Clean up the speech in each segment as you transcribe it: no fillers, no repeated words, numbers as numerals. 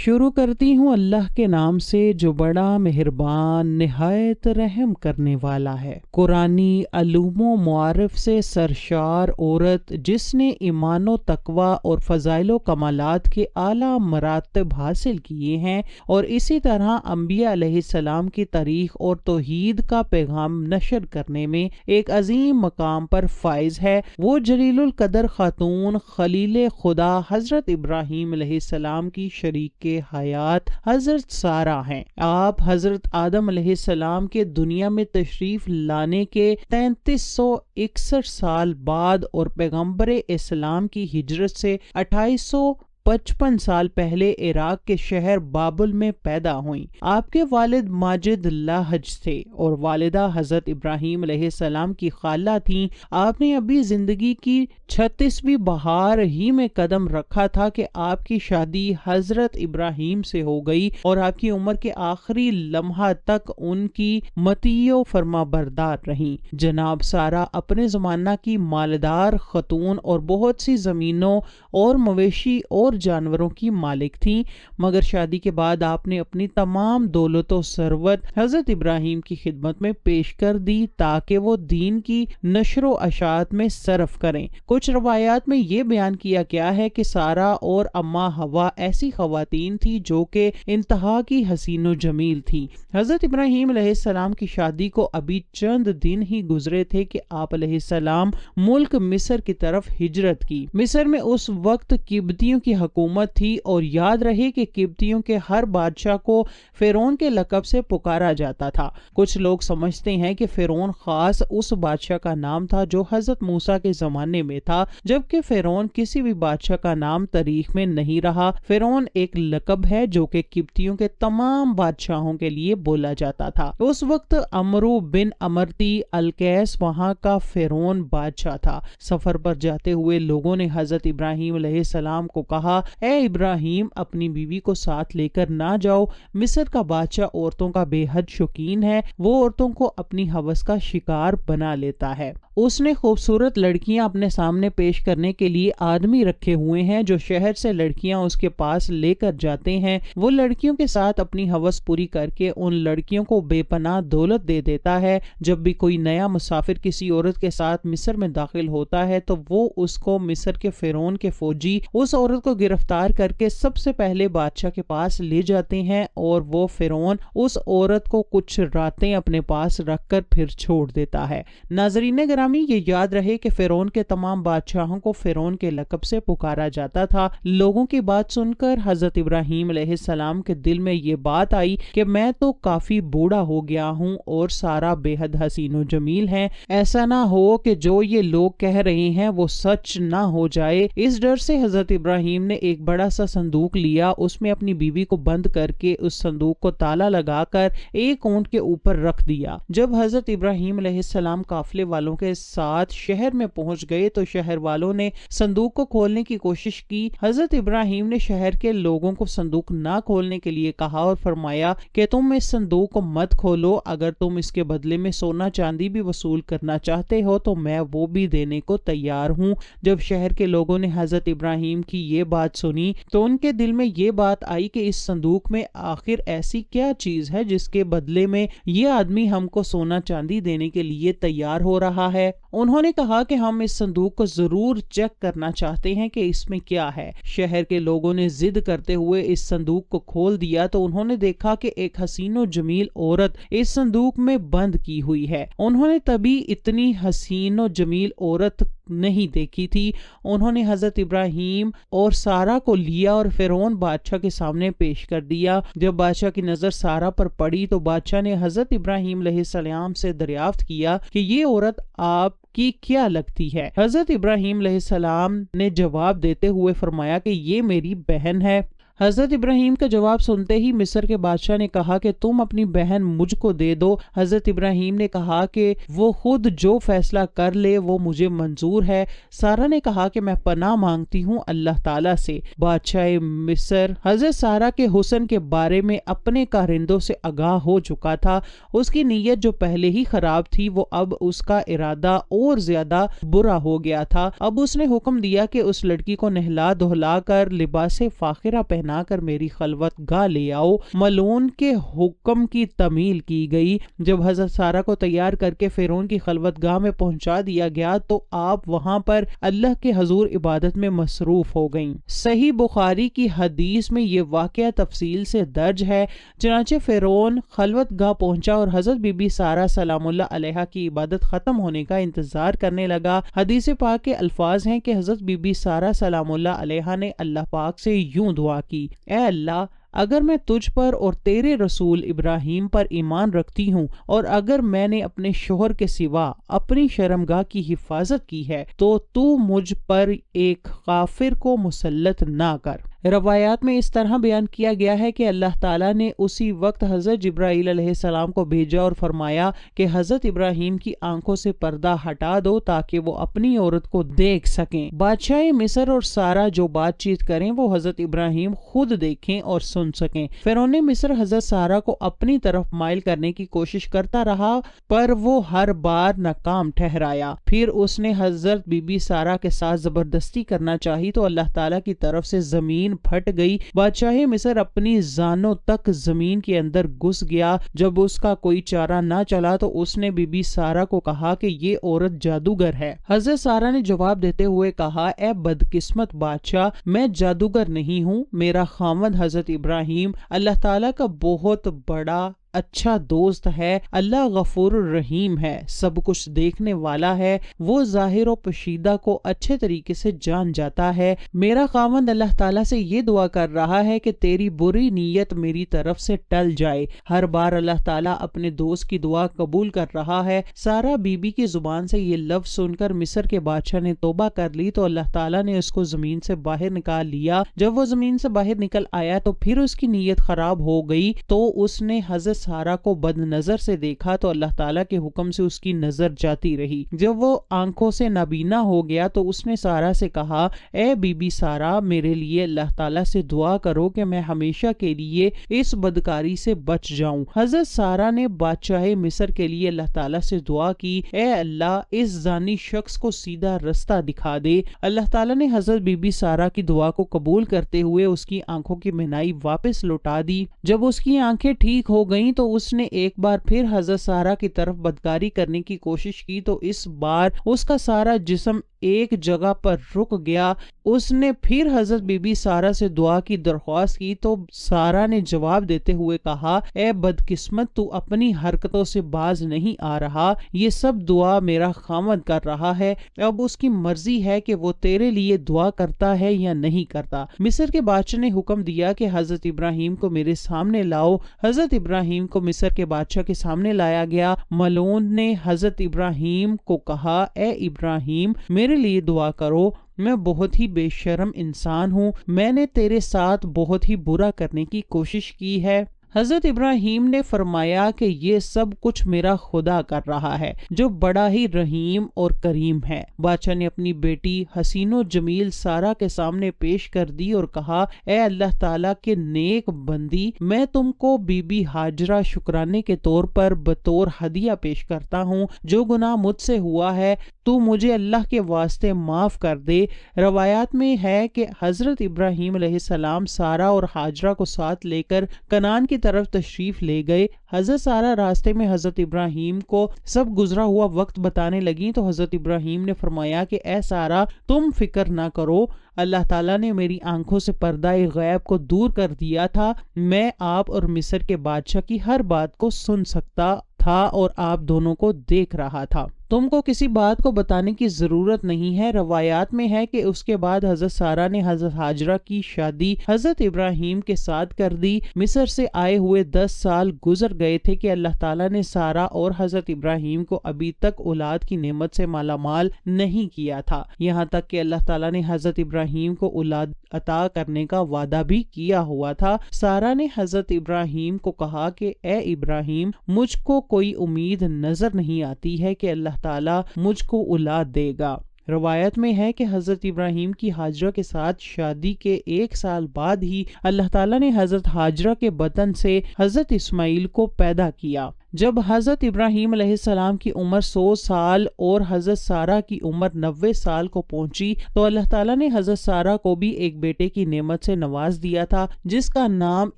شروع کرتی ہوں اللہ کے نام سے جو بڑا مہربان نہایت رحم کرنے والا ہے۔ قرآنی علوم و معارف سے سرشار عورت جس نے ایمان و تقوی اور فضائل و کمالات کے اعلیٰ مراتب حاصل کیے ہیں اور اسی طرح انبیاء علیہ السلام کی تاریخ اور توحید کا پیغام نشر کرنے میں ایک عظیم مقام پر فائز ہے، وہ جلیل القدر خاتون خلیل خدا حضرت ابراہیم علیہ السلام کی شریک کے حیات حضرت سارہ ہیں۔ آپ حضرت آدم علیہ السلام کے دنیا میں تشریف لانے کے 3361 سال بعد اور پیغمبر اسلام کی ہجرت سے 2855 سال پہلے عراق کے شہر بابل میں پیدا ہوئیں۔ آپ کے والد ماجد لاہج تھے اور والدہ حضرت ابراہیم علیہ السلام کی خالہ تھیں۔ آپ نے ابھی زندگی کی 36ویں بہار ہی میں قدم رکھا تھا کہ آپ کی شادی حضرت ابراہیم سے ہو گئی اور آپ کی عمر کے آخری لمحہ تک ان کی مطیع و فرما بردار رہیں۔ جناب سارہ اپنے زمانہ کی مالدار خاتون اور بہت سی زمینوں اور مویشی اور جانوروں کی مالک تھیں، مگر شادی کے بعد آپ نے اپنی تمام دولت و ثروت حضرت ابراہیم کی خدمت میں پیش کر دی تاکہ وہ دین کی نشر و اشاعت میں صرف کریں۔ کچھ روایات میں یہ بیان کیا گیا ہے کہ سارہ اور اماں حوا ایسی خواتین تھی جو کہ انتہا کی حسین و جمیل تھی۔ حضرت ابراہیم علیہ السلام کی شادی کو ابھی چند دن ہی گزرے تھے کہ آپ علیہ السلام ملک مصر کی طرف ہجرت کی۔ مصر میں اس وقت قبطیوں کی حکومت تھی اور یاد رہے کہ قبطیوں کے ہر بادشاہ کو فرعون کے لقب سے پکارا جاتا تھا۔ کچھ لوگ سمجھتے ہیں کہ فرعون خاص اس بادشاہ کا نام تھا جو حضرت موسیٰ کے زمانے میں تھا، جبکہ فرعون کسی بھی بادشاہ کا نام تاریخ میں نہیں رہا۔ فرعون ایک لقب ہے جو کہ قبطیوں کے تمام بادشاہوں کے لیے بولا جاتا تھا۔ اس وقت عمرو بن امرتی القیس وہاں کا فرعون بادشاہ تھا۔ سفر پر جاتے ہوئے لوگوں نے حضرت ابراہیم علیہ السلام کو کہا، اے ابراہیم اپنی بیوی کو ساتھ لے کر نہ جاؤ، مصر کا بادشاہ عورتوں کا بے حد شوقین ہے، وہ عورتوں کو اپنی ہوس کا شکار بنا لیتا ہے۔ اس نے خوبصورت لڑکیاں اپنے سامنے پیش کرنے کے لیے آدمی رکھے ہوئے ہیں جو شہر سے لڑکیاں اس کے پاس لے کر جاتے ہیں، وہ لڑکیوں کے ساتھ اپنی ہوس پوری کر کے ان لڑکیوں کو بے پناہ دولت دے دیتا ہے۔ جب بھی کوئی نیا مسافر کسی عورت کے ساتھ مصر میں داخل ہوتا ہے تو وہ اس کو مصر کے فرعون کے فوجی اس عورت کو گرفتار کر کے سب سے پہلے بادشاہ کے پاس لے جاتے ہیں اور وہ فرعون اس عورت کو کچھ راتیں اپنے پاس رکھ کر پھر چھوڑ دیتا ہے۔ ناظرین گرامی، یہ یاد رہے کہ فرعون کے تمام بادشاہوں کو فرعون کے لقب سے پکارا جاتا تھا۔ لوگوں کی بات سن کر حضرت ابراہیم علیہ السلام کے دل میں یہ بات آئی کہ میں تو کافی بوڑھا ہو گیا ہوں اور سارا بے حد حسین و جمیل ہے، ایسا نہ ہو کہ جو یہ لوگ کہہ رہے ہیں وہ سچ نہ ہو جائے۔ اس ڈر سے حضرت ابراہیم نے ایک بڑا سا صندوق لیا، اس میں اپنی بیوی کو بند کر کے اس صندوق کو تالا لگا کر ایک اونٹ کے اوپر رکھ دیا۔ جب حضرت ابراہیم علیہ السلام قافلے والوں کے ساتھ شہر میں پہنچ گئے تو شہر والوں نے صندوق کو کھولنے کی کوشش کی۔ حضرت ابراہیم نے شہر کے لوگوں کو صندوق نہ کھولنے کے لیے کہا اور فرمایا کہ تم اس صندوق کو مت کھولو، اگر تم اس کے بدلے میں سونا چاندی بھی وصول کرنا چاہتے ہو تو میں وہ بھی دینے کو تیار ہوں۔ جب شہر کے لوگوں نے حضرت ابراہیم کی یہ بات سنی تو ان کے دل میں یہ بات آئی کہ اس صندوق میں آخر ایسی کیا چیز ہے جس کے بدلے میں یہ آدمی ہم کو سونا چاندی دینے کے لیے تیار ہو رہا ہے۔ انہوں نے کہا کہ ہم اس صندوق کو ضرور چیک کرنا چاہتے ہیں کہ اس میں کیا ہے۔ شہر کے لوگوں نے ضد کرتے ہوئے اس صندوق کو کھول دیا تو انہوں نے دیکھا کہ ایک حسین و جمیل عورت اس صندوق میں بند کی ہوئی ہے۔ انہوں نے تبھی اتنی حسین و جمیل عورت نہیں دیکھی تھی۔ انہوں نے حضرت ابراہیم اور سارہ کو لیا اور فرعون بادشاہ کے سامنے پیش کر دیا۔ جب بادشاہ کی نظر سارہ پر پڑی تو بادشاہ نے حضرت ابراہیم علیہ السلام سے دریافت کیا کہ یہ عورت آپ کی کیا لگتی ہے؟ حضرت ابراہیم علیہ السلام نے جواب دیتے ہوئے فرمایا کہ یہ میری بہن ہے۔ حضرت ابراہیم کا جواب سنتے ہی مصر کے بادشاہ نے کہا کہ تم اپنی بہن مجھ کو دے دو۔ حضرت ابراہیم نے کہا کہ وہ خود جو فیصلہ کر لے وہ مجھے منظور ہے۔ سارہ نے کہا کہ میں پناہ مانگتی ہوں اللہ تعالیٰ سے۔ بادشاہ مصر حضرت سارہ کے حسن کے بارے میں اپنے کارندوں سے آگاہ ہو چکا تھا۔ اس کی نیت جو پہلے ہی خراب تھی وہ اب اس کا ارادہ اور زیادہ برا ہو گیا تھا۔ اب اس نے حکم دیا کہ اس لڑکی کو نہلا دہلا کر لباس فاخرہ پہنا بنا کر میری خلوت گاہ لے آؤ۔ ملعون کے حکم کی تعمیل کی گئی۔ جب حضرت سارہ کو تیار کر کے فرعون کی خلوت گاہ میں پہنچا دیا گیا تو آپ وہاں پر اللہ کے حضور عبادت میں مصروف ہو گئیں۔ صحیح بخاری کی حدیث میں یہ واقعہ تفصیل سے درج ہے۔ چنانچہ فرعون خلوت گاہ پہنچا اور حضرت بی بی سارہ سلام اللہ علیہا کی عبادت ختم ہونے کا انتظار کرنے لگا۔ حدیث پاک کے الفاظ ہیں کہ حضرت بی بی سارہ سلام اللہ علیہا نے اللہ پاک سے یوں دعا کی، اے اللہ، اگر میں تجھ پر اور تیرے رسول ابراہیم پر ایمان رکھتی ہوں اور اگر میں نے اپنے شوہر کے سوا اپنی شرمگاہ کی حفاظت کی ہے تو تو مجھ پر ایک کافر کو مسلط نہ کر۔ روایات میں اس طرح بیان کیا گیا ہے کہ اللہ تعالیٰ نے اسی وقت حضرت جبرائیل علیہ السلام کو بھیجا اور فرمایا کہ حضرت ابراہیم کی آنکھوں سے پردہ ہٹا دو تاکہ وہ اپنی عورت کو دیکھ سکیں۔ بادشاہ مصر اور سارہ جو بات چیت کریں وہ حضرت ابراہیم خود دیکھیں اور سن سکیں۔ فرعون مصر حضرت سارہ کو اپنی طرف مائل کرنے کی کوشش کرتا رہا پر وہ ہر بار ناکام ٹھہرایا۔ پھر اس نے حضرت بی بی سارہ کے ساتھ زبردستی کرنا چاہی تو اللہ تعالیٰ کی طرف سے زمین پھٹ گئی۔ بادشاہ مصر اپنی زانوں تک زمین کے اندر گھس گیا۔ جب اس کا کوئی چارہ نہ چلا تو اس نے بی بی سارہ کو کہا کہ یہ عورت جادوگر ہے۔ حضرت سارہ نے جواب دیتے ہوئے کہا، اے بدقسمت بادشاہ، میں جادوگر نہیں ہوں، میرا خاوند حضرت ابراہیم اللہ تعالیٰ کا بہت بڑا اچھا دوست ہے، اللہ غفور الرحیم ہے، سب کچھ دیکھنے والا ہے، وہ ظاہر و پوشیدہ کو اچھے طریقے سے جان جاتا ہے۔ میرا خاوند اللہ تعالیٰ سے یہ دعا کر رہا ہے کہ تیری بری نیت میری طرف سے ٹل جائے۔ ہر بار اللہ تعالیٰ اپنے دوست کی دعا قبول کر رہا ہے۔ سارہ بی بی کی زبان سے یہ لفظ سن کر مصر کے بادشاہ نے توبہ کر لی تو اللہ تعالیٰ نے اس کو زمین سے باہر نکال لیا۔ جب وہ زمین سے باہر نکل آیا تو پھر اس کی نیت خراب ہو گئی تو اس نے حضرت سارہ کو بد نظر سے دیکھا تو اللہ تعالیٰ کے حکم سے اس کی نظر جاتی رہی۔ جب وہ آنکھوں سے نابینا ہو گیا تو اس نے سارہ سے کہا، اے بی بی سارہ، میرے لیے اللہ تعالیٰ سے دعا کرو کہ میں ہمیشہ کے لیے اس بدکاری سے بچ جاؤں۔ حضرت سارہ نے بادشاہ مصر کے لیے اللہ تعالیٰ سے دعا کی، اے اللہ، اس زانی شخص کو سیدھا رستہ دکھا دے۔ اللہ تعالیٰ نے حضرت بی بی سارہ کی دعا کو قبول کرتے ہوئے اس کی آنکھوں کی بینائی واپس لوٹا دی۔ جب اس کی آنکھیں ٹھیک ہو گئیں تو اس نے ایک بار پھر حضرت سارہ کی طرف بدکاری کرنے کی کوشش کی تو اس بار اس کا سارا جسم ایک جگہ پر رک گیا۔ اس نے پھر حضرت بی بی سارہ سے دعا کی درخواست کی تو سارہ نے جواب دیتے ہوئے کہا، اے بدقسمت، تو اپنی حرکتوں سے باز نہیں آ رہا، یہ سب دعا میرا خاوند کر رہا ہے، اب اس کی مرضی ہے کہ وہ تیرے لیے دعا کرتا ہے یا نہیں کرتا۔ مصر کے بادشاہ نے حکم دیا کہ حضرت ابراہیم کو میرے سامنے لاؤ۔ حضرت ابراہیم کو مصر کے بادشاہ کے سامنے لایا گیا۔ ملعون نے حضرت ابراہیم کو کہا، اے ابراہیم، میرے لیے دعا کرو، میں بہت ہی بے شرم انسان ہوں، میں نے تیرے ساتھ بہت ہی برا کرنے کی کوشش کی ہے۔ حضرت ابراہیم نے فرمایا کہ یہ سب کچھ میرا خدا کر رہا ہے جو بڑا ہی رحیم اور کریم ہے۔ بادشاہ نے اپنی بیٹی حسین و جمیل سارہ کے سامنے پیش کر دی اور کہا، اے اللہ تعالیٰ کے نیک بندی، میں تم کو بی بی ہاجرہ شکرانے کے طور پر بطور ہدیہ پیش کرتا ہوں۔ جو گناہ مجھ سے ہوا ہے تو مجھے اللہ کے واسطے معاف کر دے۔ روایات میں ہے کہ حضرت ابراہیم علیہ السلام سارہ اور ہاجرہ کو ساتھ لے کر کنعان کی طرف تشریف لے گئے۔ حضرت سارہ راستے میں حضرت ابراہیم کو سب گزرا ہوا وقت بتانے لگیں تو حضرت ابراہیم نے فرمایا کہ اے سارہ، تم فکر نہ کرو، اللہ تعالیٰ نے میری آنکھوں سے پردہ غیب کو دور کر دیا تھا، میں آپ اور مصر کے بادشاہ کی ہر بات کو سن سکتا تھا اور آپ دونوں کو دیکھ رہا تھا، تم کو کسی بات کو بتانے کی ضرورت نہیں ہے۔ روایات میں ہے کہ اس کے بعد حضرت سارہ نے حضرت ہاجرہ کی شادی حضرت ابراہیم کے ساتھ کر دی۔ مصر سے آئے ہوئے 10 سال گزر گئے تھے کہ اللہ تعالیٰ نے سارہ اور حضرت ابراہیم کو ابھی تک اولاد کی نعمت سے مالا مال نہیں کیا تھا، یہاں تک کہ اللہ تعالیٰ نے حضرت ابراہیم کو اولاد عطا کرنے کا وعدہ بھی کیا ہوا تھا۔ سارہ نے حضرت ابراہیم کو کہا کہ اے ابراہیم، مجھ کو کوئی امید نظر نہیں آتی ہے کہ اللہ تعالیٰ مجھ کو اولاد دے گا۔ روایت میں ہے کہ حضرت ابراہیم کی ہاجرہ کے ساتھ شادی کے 1 سال بعد ہی اللہ تعالیٰ نے حضرت ہاجرہ کے بطن سے حضرت اسماعیل کو پیدا کیا۔ جب حضرت ابراہیم علیہ السلام کی عمر 100 سال اور حضرت سارہ کی عمر 90 سال کو پہنچی تو اللہ تعالیٰ نے حضرت سارہ کو بھی ایک بیٹے کی نعمت سے نواز دیا تھا جس کا نام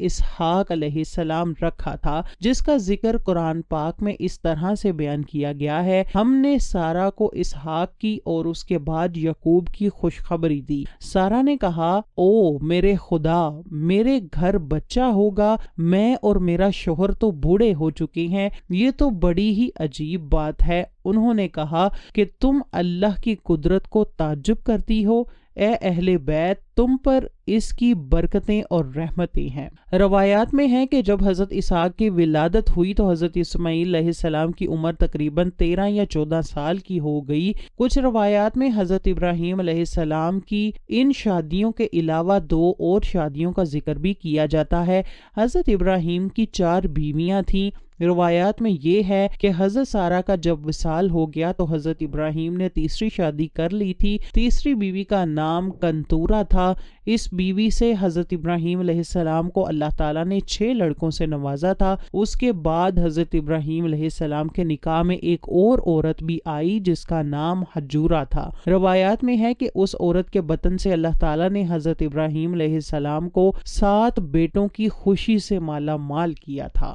اسحاق علیہ السلام رکھا تھا، جس کا ذکر قرآن پاک میں اس طرح سے بیان کیا گیا ہے: ہم نے سارہ کو اسحاق کی اور اس کے بعد یعقوب کی خوشخبری دی۔ سارہ نے کہا: او میرے خدا، میرے گھر بچہ ہوگا، میں اور میرا شوہر تو بوڑھے ہو چکے ہیں، یہ تو بڑی ہی عجیب بات ہے۔ انہوں نے کہا کہ تم اللہ کی قدرت کو تعجب کرتی ہو، اے اہل بیت، تم پر اس کی برکتیں اور رحمتیں ہیں۔ روایات میں ہے کہ جب حضرت اسحاق کی ولادت ہوئی تو حضرت اسماعیل علیہ السلام کی عمر تقریباً 13 یا 14 سال کی ہو گئی۔ کچھ روایات میں حضرت ابراہیم علیہ السلام کی ان شادیوں کے علاوہ 2 اور شادیوں کا ذکر بھی کیا جاتا ہے۔ حضرت ابراہیم کی 4 بیویاں تھیں۔ روایات میں یہ ہے کہ حضرت سارہ کا جب وصال ہو گیا تو حضرت ابراہیم نے تیسری شادی کر لی تھی۔ تیسری بیوی کا نام کنتورہ تھا۔ اس بیوی سے حضرت ابراہیم علیہ السلام کو اللہ تعالیٰ نے 6 لڑکوں سے نوازا تھا۔ اس کے بعد حضرت ابراہیم علیہ السلام کے نکاح میں ایک اور عورت بھی آئی جس کا نام حجورہ تھا۔ روایات میں ہے کہ اس عورت کے بطن سے اللہ تعالیٰ نے حضرت ابراہیم علیہ السلام کو 7 بیٹوں کی خوشی سے مالا مال کیا تھا۔